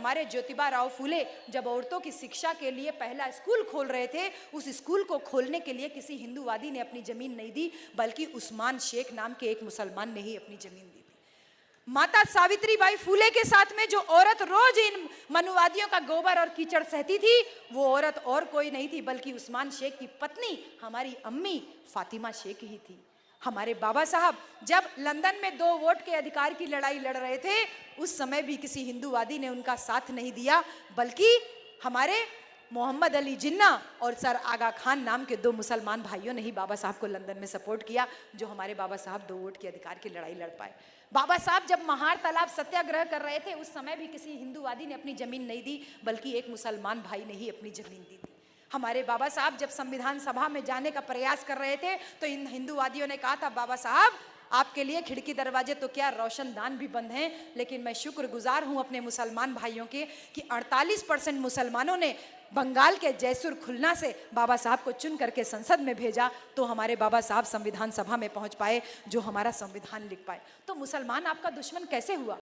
हमारे ज्योतिबा राव फूले जब औरतों की शिक्षा के लिए पहला स्कूल खोल रहे थे, उस स्कूल को खोलने के लिए किसी हिंदूवादी ने अपनी जमीन नहीं दी, बल्कि उस्मान शेख नाम के एक मुसलमान ने ही अपनी जमीन दी थी। माता सावित्रीबाई फूले के साथ में जो औरत रोज इन मनुवादियों का गोबर और कीचड़ सहती थी, वो औरत और कोई नहीं थी बल्कि उस्मान शेख की पत्नी हमारी अम्मी फातिमा शेख ही थी। हमारे बाबा साहब जब लंदन में 2 वोट के अधिकार की लड़ाई लड़ रहे थे, उस समय भी किसी हिंदूवादी ने उनका साथ नहीं दिया, बल्कि हमारे मोहम्मद अली जिन्ना और सर आगा खान नाम के 2 मुसलमान भाइयों ने ही बाबा साहब को लंदन में सपोर्ट किया, जो हमारे बाबा साहब 2 वोट के अधिकार की लड़ाई लड़ पाए। बाबा साहब जब महार तालाब सत्याग्रह कर रहे थे, उस समय भी किसी हिंदूवादी ने अपनी जमीन नहीं दी, बल्कि एक मुसलमान भाई ने ही अपनी जमीन दी थी। हमारे बाबा साहब जब संविधान सभा में जाने का प्रयास कर रहे थे, तो इन हिंदूवादियों ने कहा था, बाबा साहब आपके लिए खिड़की दरवाजे तो क्या रोशनदान भी बंद हैं, लेकिन मैं शुक्रगुजार हूं अपने मुसलमान भाइयों के कि 48% मुसलमानों ने बंगाल के जयसुर खुलना से बाबा साहब को चुन करके संसद में भेजा, तो हमारे बाबा साहब संविधान सभा में पहुंच पाए, जो हमारा संविधान लिख पाए। तो मुसलमान आपका दुश्मन कैसे हुआ?